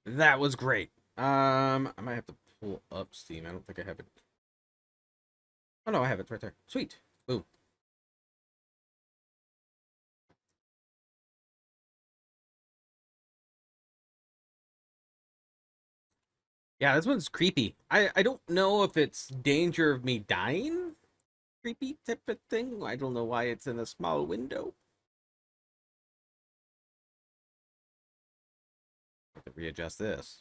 That was great. I might have to pull up Steam. I don't think I have it. Oh no, I have it right there. Sweet. Boom. Yeah, this one's creepy. I don't know if it's danger of me dying, creepy type of thing. I don't know why it's in a small window. Have to readjust this.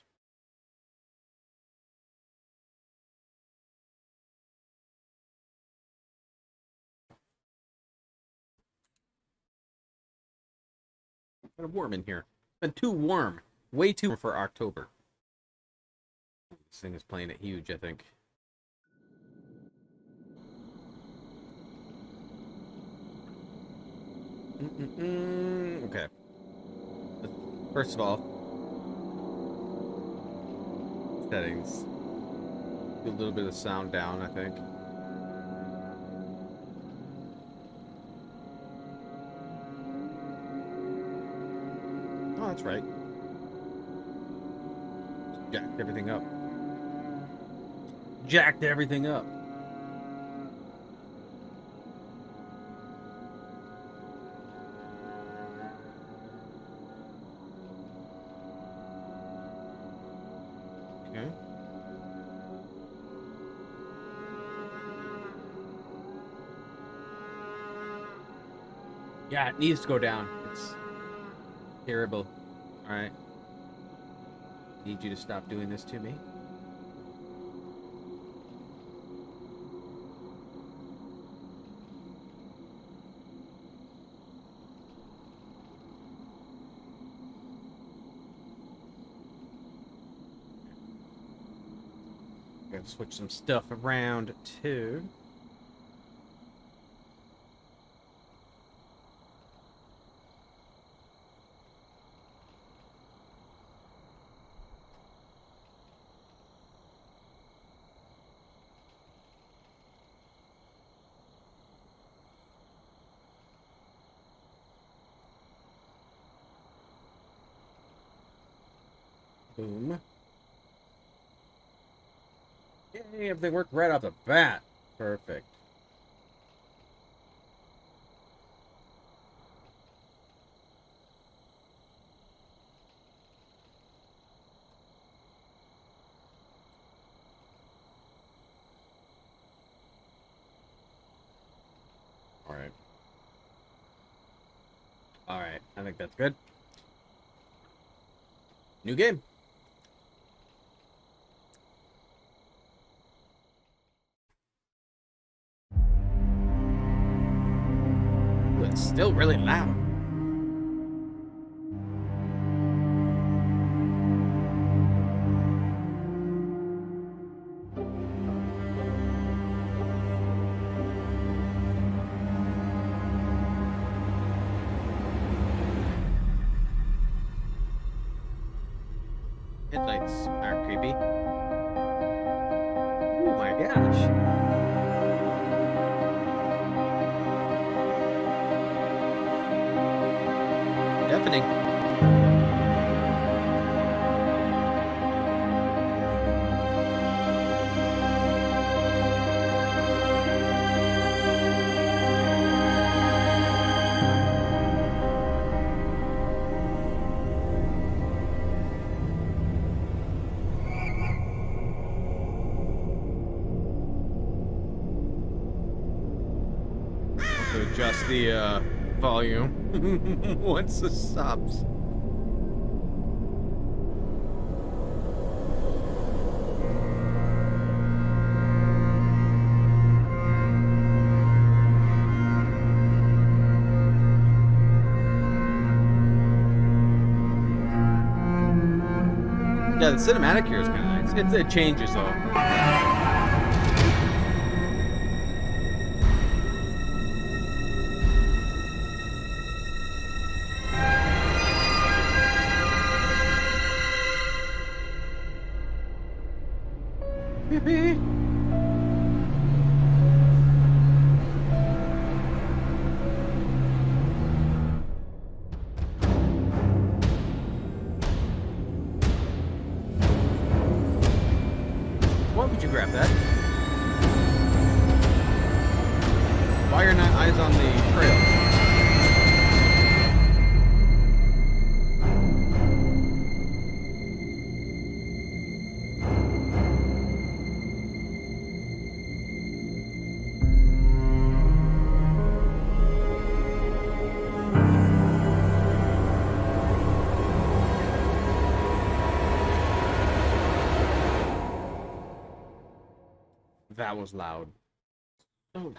Kind of warm in here. It's been too warm. Way too warm for October. This thing is playing it huge, I think. Okay. First of all, settings. Do a little bit of sound down, I think. Oh, that's right. Jacked everything up. Jacked everything up. Okay. Yeah, it needs to go down. It's terrible. Alright. Need you to stop doing this to me. Gotta switch some stuff around too. Boom. Yay, everything worked right off the bat. Perfect. Alright. Alright, I think that's good. New game. Ooh, it's still really loud. Headlights are creepy. Oh my gosh. Deafening. To adjust the volume once it stops. Yeah, the cinematic here is kind of nice. It changes though. Creepy. grab that. Why are not eyes on the trail? That was loud. So loud.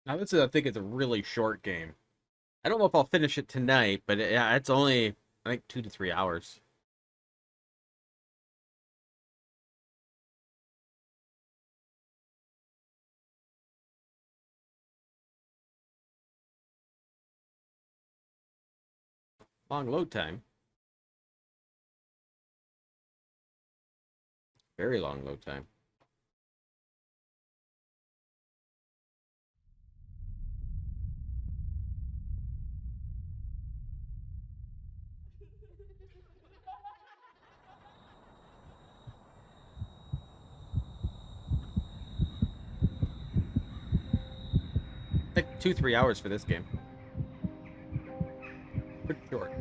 Now this is, I think it's a really short game. I don't know if I'll finish it tonight, but yeah, it's only, I think, 2 to 3 hours. Long load time. Very long load time. Like 2 to 3 hours for this game. Pretty short.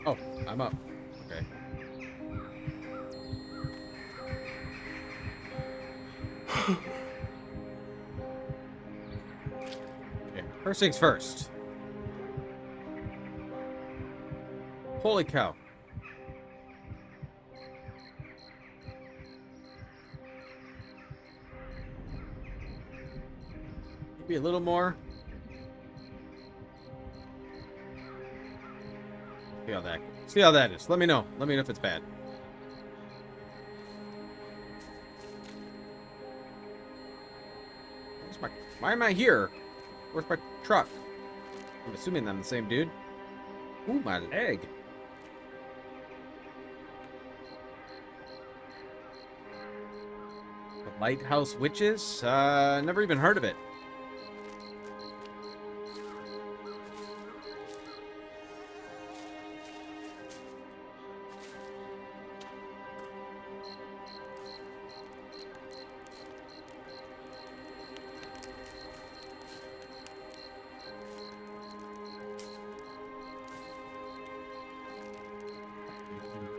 Oh, I'm up. Okay. Okay. First things first. Holy cow. Maybe a little more. See how that is. Let me know. Let me know if it's bad. Why am I here? Where's my truck? I'm assuming I'm the same dude. Ooh, my leg. The Lighthouse Witches? Never even heard of it.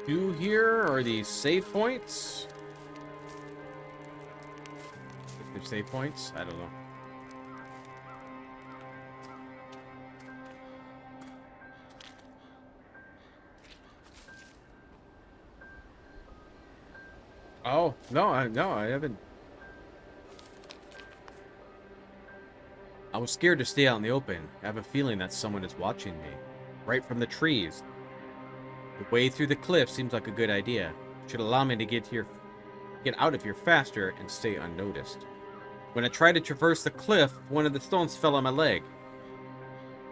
Do here are these save points? If they're save points? I don't know. Oh, no, I haven't. I was scared to stay out in the open. I have a feeling that someone is watching me. Right from the trees. The way through the cliff seems like a good idea. It should allow me to get out of here faster and stay unnoticed. When I tried to traverse the cliff, one of the stones fell on my leg.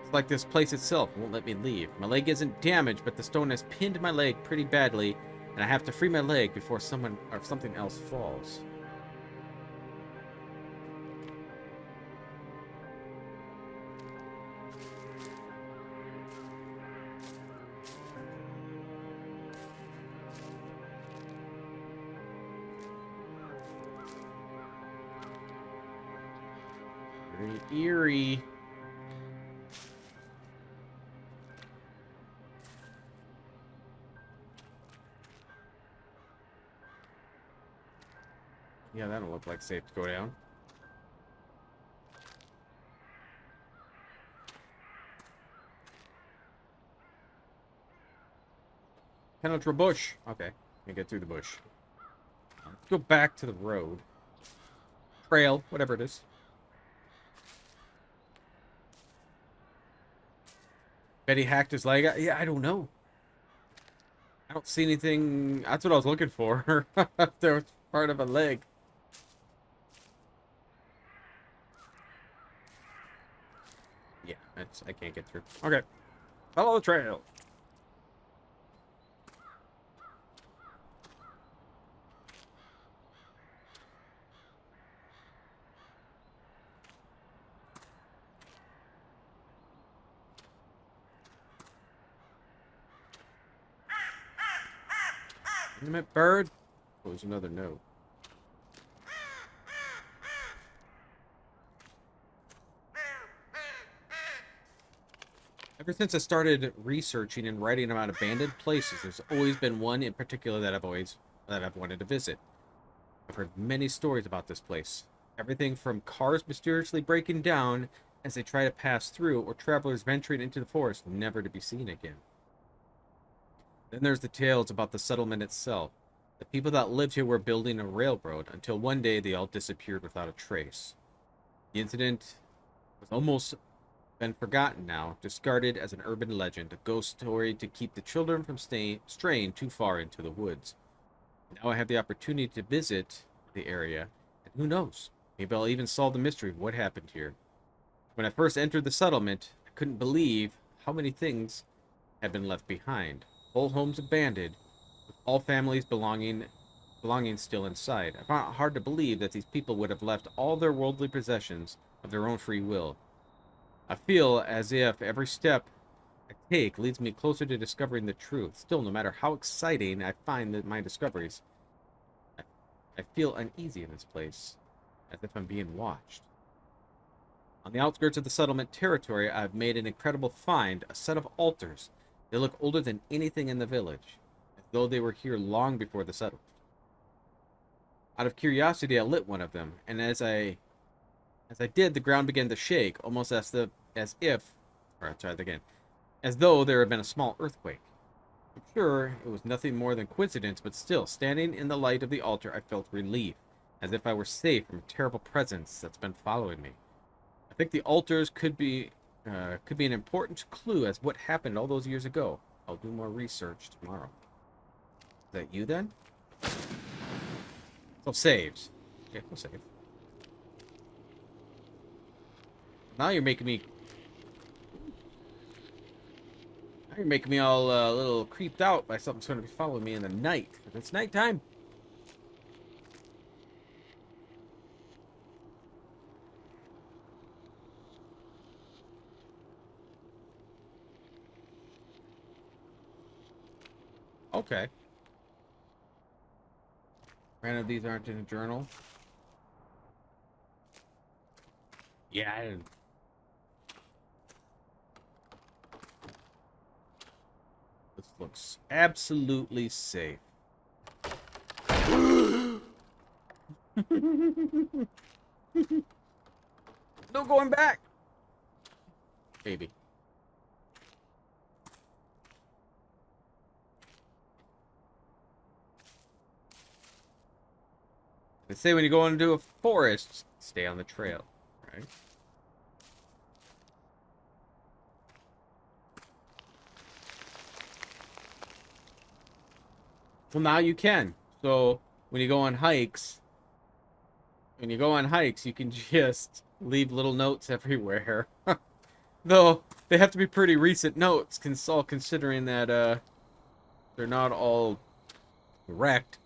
It's like this place itself won't let me leave. My leg isn't damaged, but the stone has pinned my leg pretty badly, and I have to free my leg before someone or something else falls. Very eerie. Yeah, that'll look like safe to go down. Penetrate bush. Okay, can get through the bush. Let's go back to the road. Trail, whatever it is. Betty hacked his leg. Yeah, I don't know. I don't see anything. That's what I was looking for. There was part of a leg. Yeah, I can't get through. Okay. Follow the trail. Damn it, bird. Oh, there's another note. Ever since I started researching and writing about abandoned places, there's always been one in particular that I've wanted to visit. I've heard many stories about this place. Everything from cars mysteriously breaking down as they try to pass through, or travelers venturing into the forest never to be seen again. Then there's the tales about the settlement itself. The people that lived here were building a railroad until one day they all disappeared without a trace. The incident was almost been forgotten now, discarded as an urban legend, a ghost story to keep the children from straying too far into the woods. Now I have the opportunity to visit the area, and who knows, maybe I'll even solve the mystery of what happened here. When I first entered the settlement, I couldn't believe how many things had been left behind. Whole homes abandoned, with all families belongings still inside. I found it hard to believe that these people would have left all their worldly possessions of their own free will. I feel as if every step I take leads me closer to discovering the truth. Still, no matter how exciting I find my discoveries, I, I feel uneasy in this place, as if I'm being watched. On the outskirts of the settlement territory, I've made an incredible find, a set of altars. They look older than anything in the village, as though they were here long before the settlement. Out of curiosity, I lit one of them, and as I did, the ground began to shake, almost as though there had been a small earthquake. I'm sure it was nothing more than coincidence, but still, standing in the light of the altar, I felt relief, as if I were safe from a terrible presence that's been following me. I think the altars could be an important clue as what happened all those years ago. I'll do more research tomorrow. Is that you then? So saves. Okay, we'll save. Now you're making me. Now you're making me all a little creeped out by something's going to be following me in the night. It's nighttime. Okay. Granted, these aren't in a journal. Yeah, I didn't. This looks absolutely safe. No going back. Baby. They say when you go into a forest, stay on the trail, right? Well, now you can. So when you go on hikes, you can just leave little notes everywhere. Though they have to be pretty recent notes, considering that they're not all correct.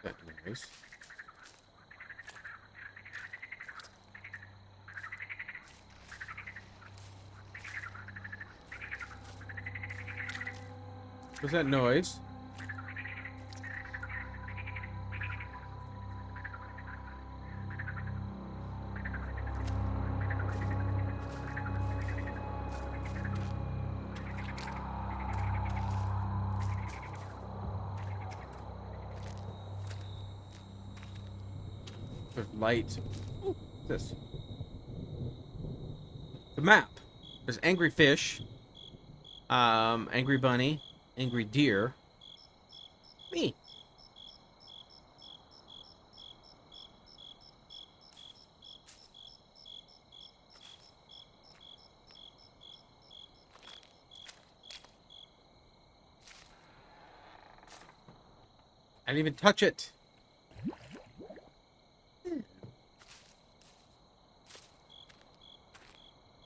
That noise. What's that noise? There's light. Ooh, what's this? The map. There's angry fish. Angry bunny. Angry deer. Me. I didn't even touch it.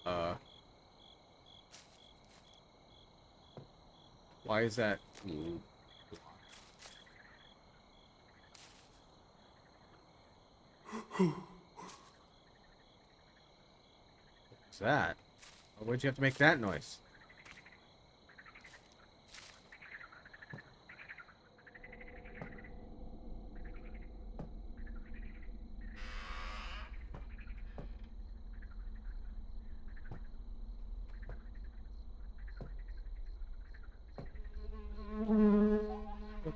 Uh, why is that? that? Why'd you have to make that noise?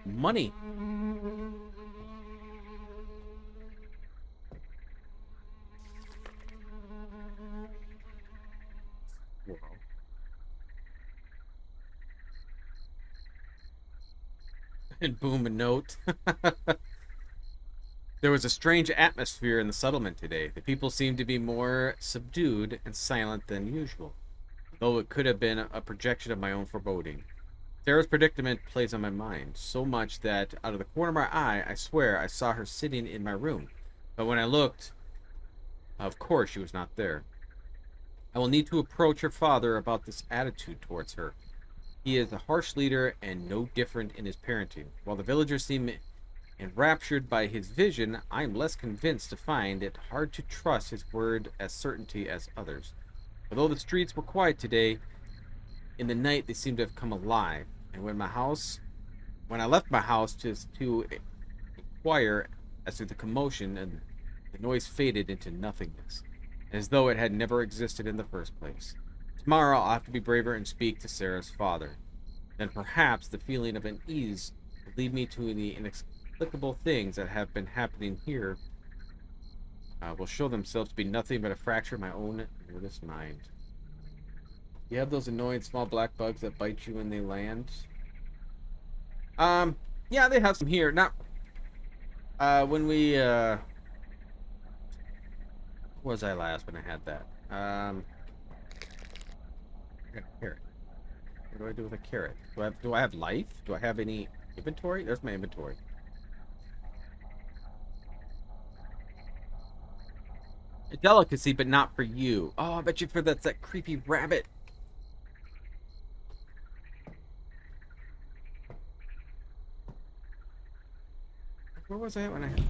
Money. And boom, a note. There was a strange atmosphere in the settlement today. The people seemed to be more subdued and silent than usual, though it could have been a projection of my own foreboding. Sarah's predicament plays on my mind so much that out of the corner of my eye, I swear I saw her sitting in my room. But when I looked, of course she was not there. I will need to approach her father about this attitude towards her. He is a harsh leader and no different in his parenting. While the villagers seem enraptured by his vision, I am less convinced to find it hard to trust his word as certainty as others. Although the streets were quiet today, in the night they seemed to have come alive. And when I left my house to inquire as to the commotion, and the noise faded into nothingness, as though it had never existed in the first place. Tomorrow I'll have to be braver and speak to Sarah's father. Then perhaps the feeling of unease will lead me to the inexplicable things that have been happening here will show themselves to be nothing but a fracture of my own nervous mind. You have those annoying small black bugs that bite you when they land? Yeah, they have some here. Not, when we, where was I last when I had that? I got a carrot. What do I do with a carrot? Do I have life? Do I have any inventory? There's my inventory. A delicacy, but not for you. Oh, I bet you for that's that creepy rabbit. Where was I at when I had...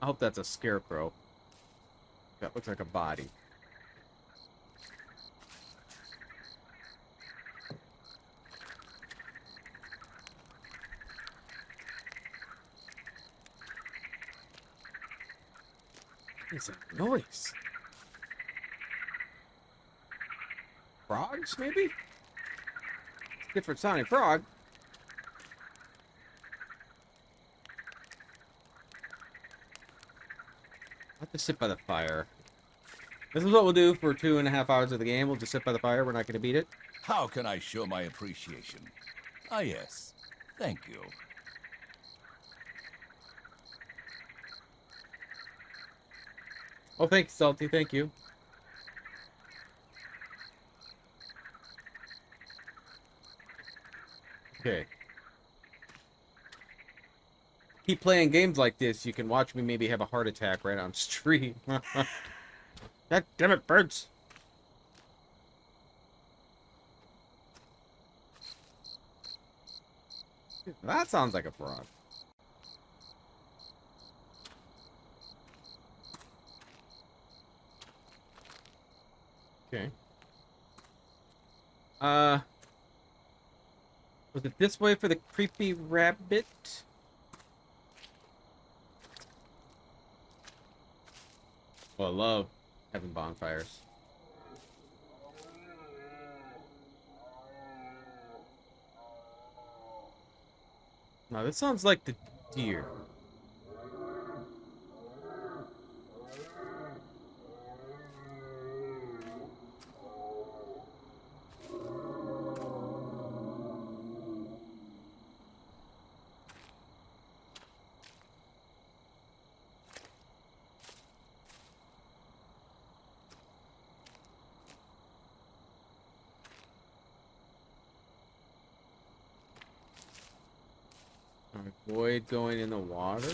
I hope that's a scarecrow. That looks like a body. What is that noise? Frogs, maybe? Different sounding frog. I'll have to sit by the fire. This is what we'll do for 2.5 hours of the game. We'll just sit by the fire. We're not going to beat it. How can I show my appreciation? Ah, yes. Thank you. Oh, thanks, Salty. Thank you. Okay. Keep playing games like this, you can watch me maybe have a heart attack right on stream. God damn it, birds! That sounds like a frog. Okay. Was it this way for the creepy rabbit? Oh, I love having bonfires. Now, this sounds like the deer. Avoid going in the water.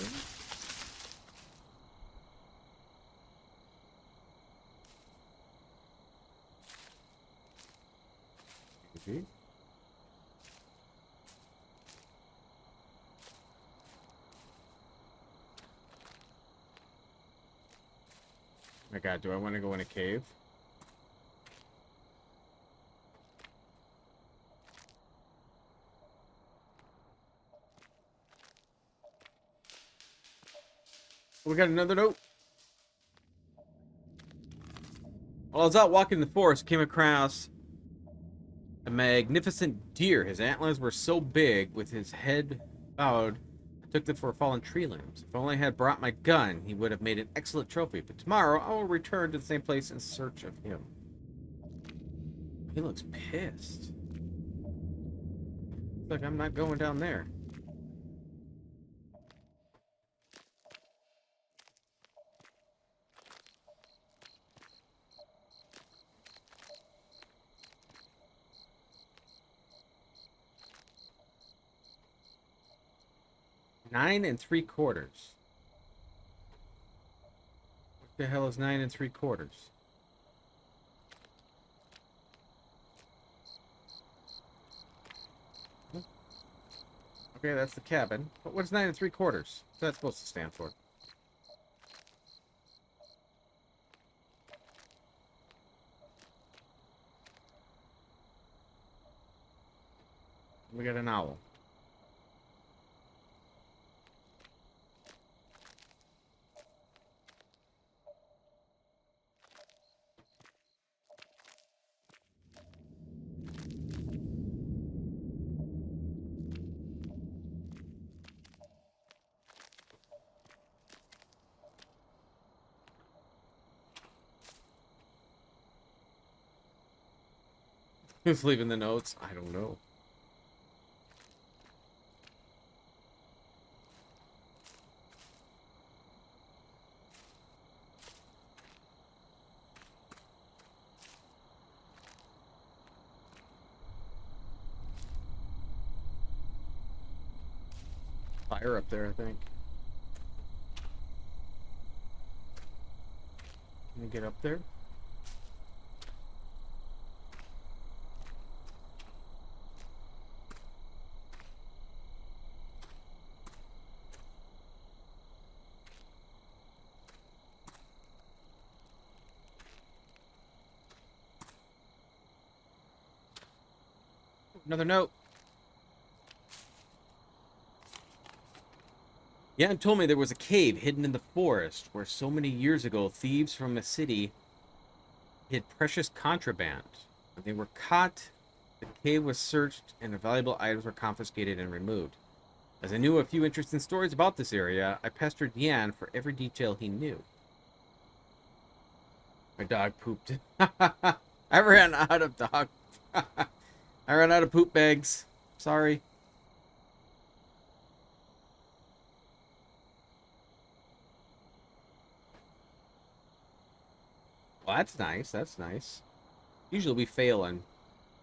Maybe. My God, do I want to go in a cave? We got another note. While I was out walking in the forest, I came across a magnificent deer. His antlers were so big, with his head bowed, I took them for fallen tree limbs. If only I had brought my gun, he would have made an excellent trophy. But tomorrow, I will return to the same place in search of him. He looks pissed. Look, I'm not going down there. Nine and 3/4. What the hell is 9 and 3/4? Okay, that's the cabin. But what's 9 and 3/4? What's that supposed to stand for? We got an owl. Who's leaving the notes? I don't know. Fire up there, I think. Can you get up there? Another note. Jan told me there was a cave hidden in the forest where so many years ago thieves from a city hid precious contraband. When they were caught, the cave was searched and the valuable items were confiscated and removed. As I knew a few interesting stories about this area, I pestered Yan for every detail he knew. My dog pooped. I ran out of dog. I ran out of poop bags. Sorry. Well, that's nice. That's nice. Usually we fail on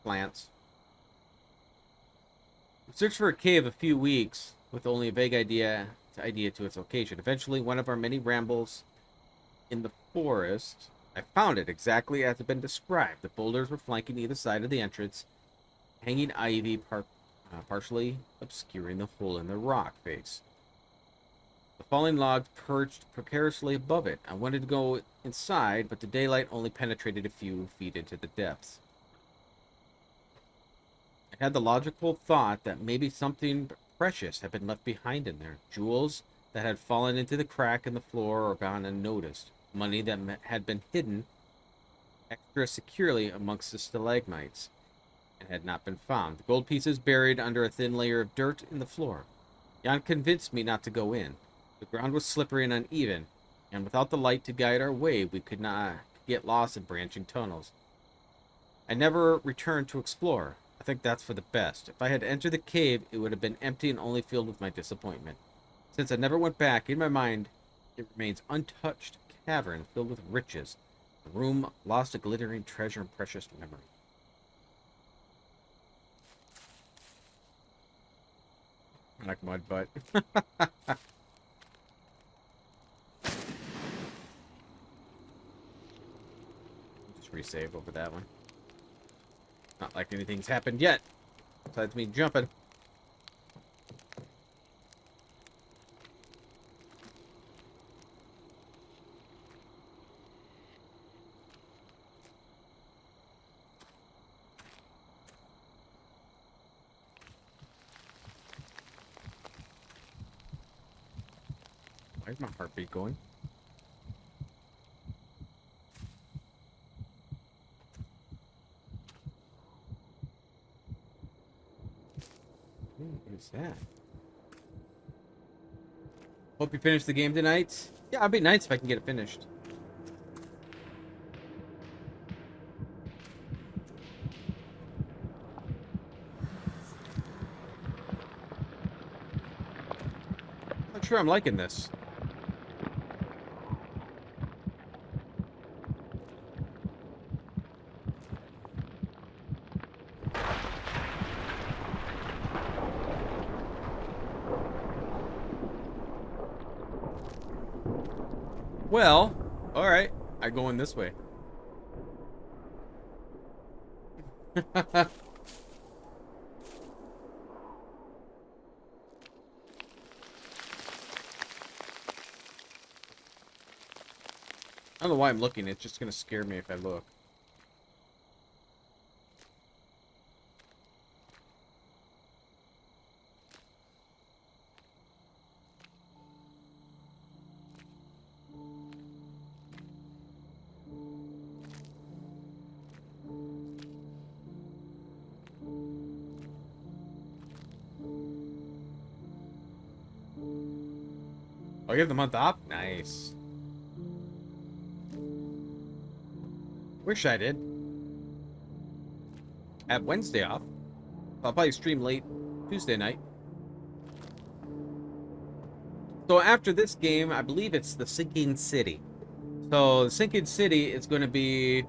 plants. We searched for a cave a few weeks with only a vague idea to its location. Eventually, one of our many rambles in the forest, I found it exactly as it had been described. The boulders were flanking either side of the entrance, hanging ivy partially obscuring the hole in the rock face. The falling logs perched precariously above it. I wanted to go inside, but the daylight only penetrated a few feet into the depths. I had the logical thought that maybe something precious had been left behind in there. Jewels that had fallen into the crack in the floor or gone unnoticed. Money that had been hidden extra securely amongst the stalagmites and had not been found. The gold pieces buried under a thin layer of dirt in the floor. Jan convinced me not to go in. The ground was slippery and uneven, and without the light to guide our way, we could not get lost in branching tunnels. I never returned to explore. I think that's for the best. If I had entered the cave, it would have been empty and only filled with my disappointment. Since I never went back, in my mind, it remains untouched cavern filled with riches. A room lost a glittering treasure and precious memory. Like mud butt. Just resave over that one. Not like anything's happened yet. Besides me jumping. Why is my heartbeat going? What is that? Hope you finish the game tonight. Yeah, it'd be nice if I can get it finished. Not sure I'm liking this. Well, alright. I'm going this way. I don't know why I'm looking. It's just going to scare me if I look. Oh, you have the month off? Nice. Wish I did. I have Wednesday off. I'll probably stream late Tuesday night. So after this game, I believe it's the Sinking City. So the Sinking City is going to be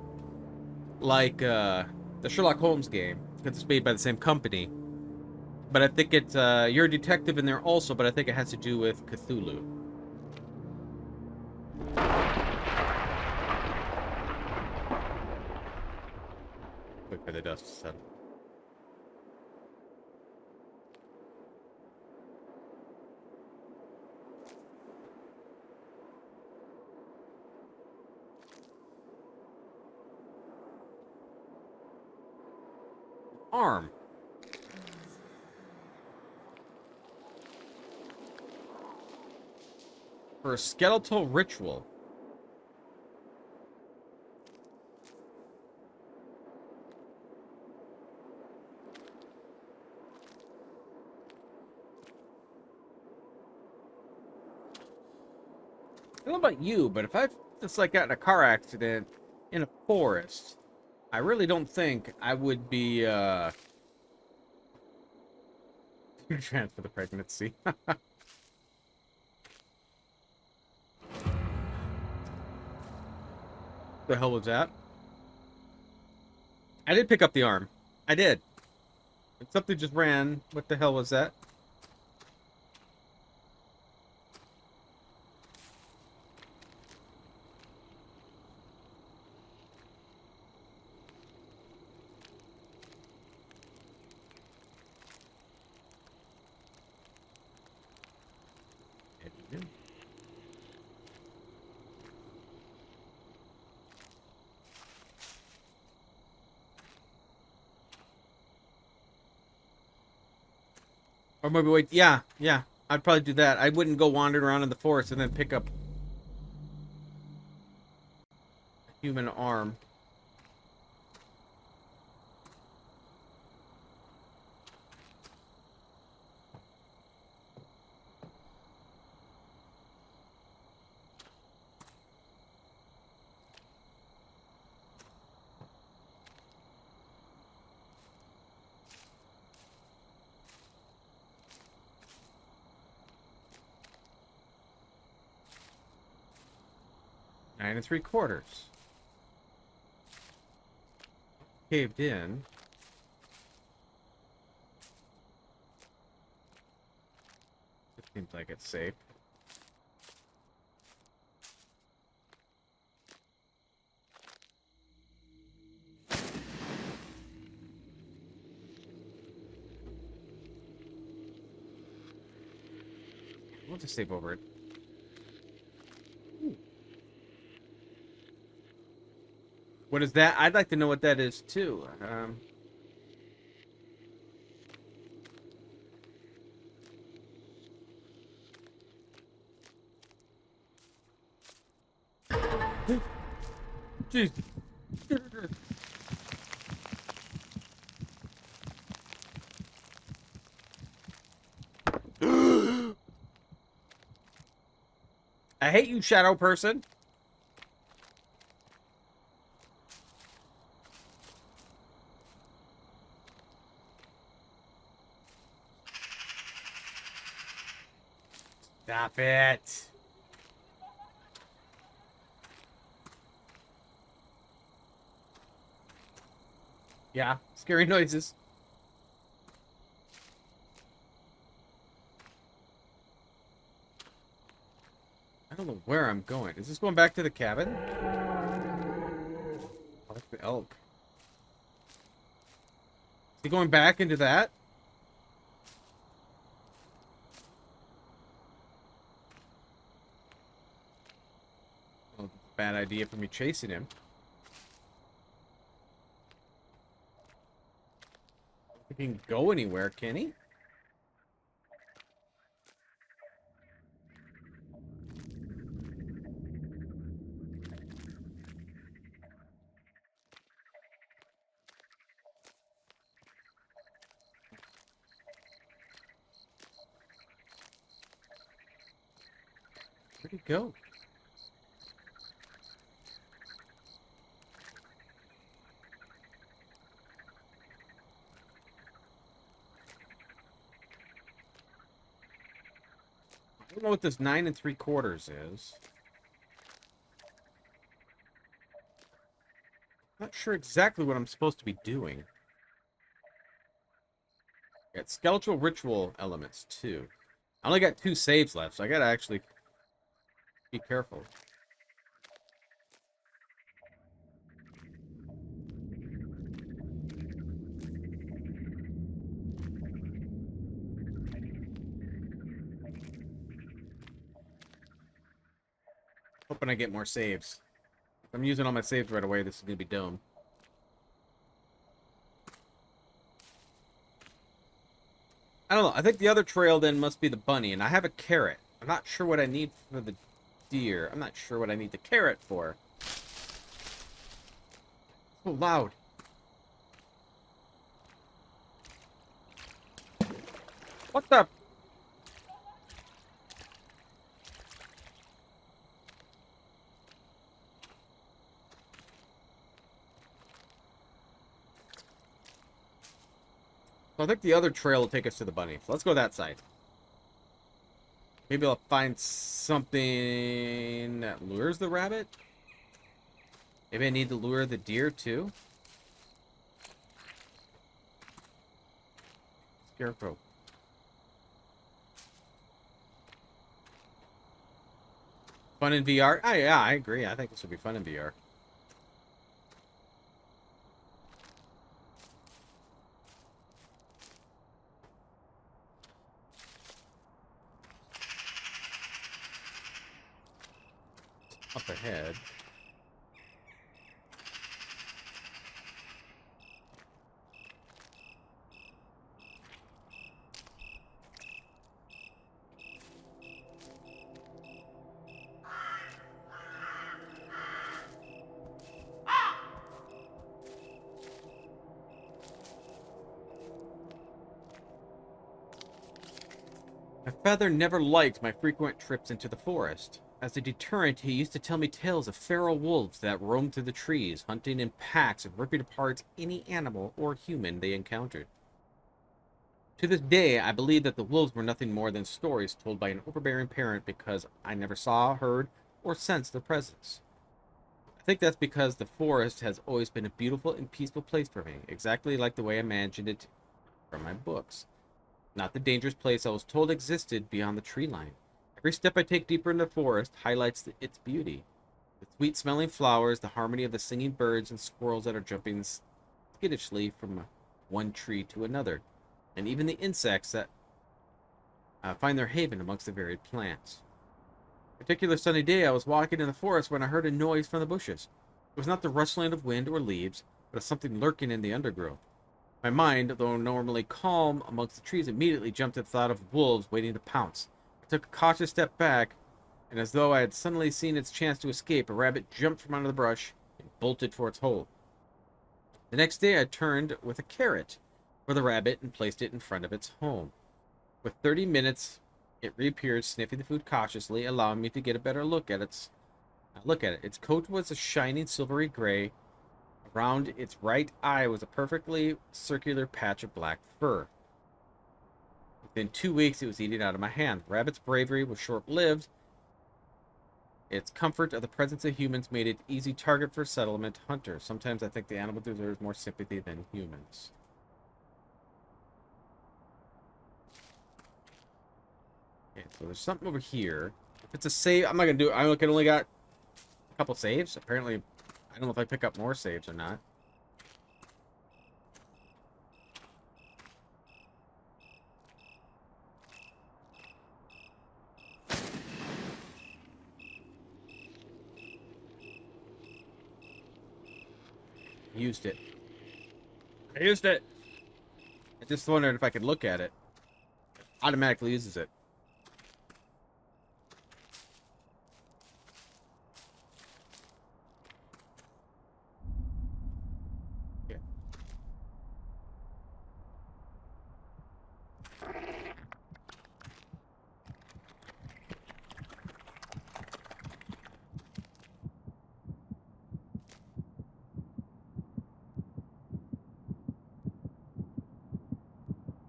like the Sherlock Holmes game, because it's made by the same company. But I think it's you're a detective in there also, but I think it has to do with Cthulhu. Wait for the dust to settle. Arm. For a skeletal ritual. I don't know about you, but if I've just like got in a car accident in a forest, I really don't think I would be transfer the pregnancy. The hell was that? I did pick up the arm. I did. Something just ran. What the hell was that? Or maybe wait. Yeah, yeah. I'd probably do that. I wouldn't go wandering around in the forest and then pick up a human arm. Nine and 3/4. Caved in. Seems like it's safe. We'll just save over it. Ooh. What is that? I'd like to know what that is too. Jeez. I hate you, shadow person. Stop it. Yeah, scary noises. I don't know where I'm going. Is this going back to the cabin? Oh, that's the elk. Is he going back into that? Well, bad idea for me chasing him. He can go anywhere, can he? Where'd he go? I don't know what this 9 3/4 is. Not sure exactly what I'm supposed to be doing. Got skeletal ritual elements too. I only got 2 saves left, so I gotta actually be careful. Hoping I get more saves. If I'm using all my saves right away, this is gonna be dumb. I don't know. I think the other trail then must be the bunny, and I have a carrot. I'm not sure what I need for the deer. I'm not sure what I need the carrot for. So loud. What the? I think the other trail will take us to the bunny. So let's go that side. Maybe I'll find something that lures the rabbit. Maybe I need to lure the deer too. Scarecrow. Fun in VR? Oh, yeah, I agree. I think this would be fun in VR. Up ahead. My father never liked my frequent trips into the forest. As a deterrent, he used to tell me tales of feral wolves that roamed through the trees, hunting in packs and ripping apart any animal or human they encountered. To this day, I believe that the wolves were nothing more than stories told by an overbearing parent because I never saw, heard, or sensed their presence. I think that's because the forest has always been a beautiful and peaceful place for me, exactly like the way I imagined it from my books. not the dangerous place I was told existed beyond the tree line. Every step I take deeper into the forest highlights its beauty. The sweet-smelling flowers, the harmony of the singing birds and squirrels that are jumping skittishly from one tree to another, and even the insects that find their haven amongst the varied plants. A particular sunny day, I was walking in the forest when I heard a noise from the bushes. It was not the rustling of wind or leaves, but of something lurking in the undergrowth. My mind, though normally calm amongst the trees, immediately jumped to the thought of wolves waiting to pounce. I took a cautious step back, and as though I had suddenly seen its chance to escape, a rabbit jumped from under the brush and bolted for its hole. The next day, I turned with a carrot for the rabbit and placed it in front of its home. With 30 minutes, it reappeared, sniffing the food cautiously, allowing me to get a better look at it. Its coat was a shining silvery gray. Around its right eye was a perfectly circular patch of black fur. Within 2 weeks, it was eating out of my hand. Rabbit's bravery was short-lived. Its comfort of the presence of humans made it easy target for settlement hunters. Sometimes I think the animal deserves more sympathy than humans. Okay, so there's something over here. If it's a save, I'm not gonna do it. I only got a couple saves. Apparently, I don't know if I pick up more saves or not. Used it. I used it. I just wondered if I could look at it. Automatically uses it. Yeah.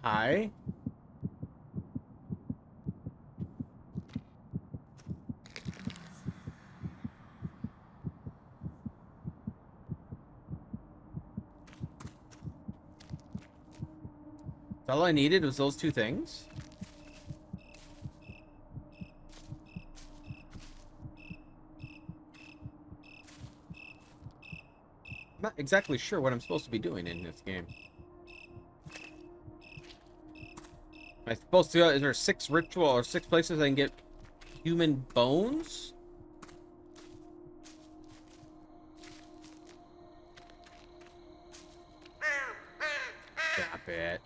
Hi. All I needed was those two things. I'm not exactly sure what I'm supposed to be doing in this game. Am I supposed to? Is there 6 ritual or 6 places I can get human bones? Stop it.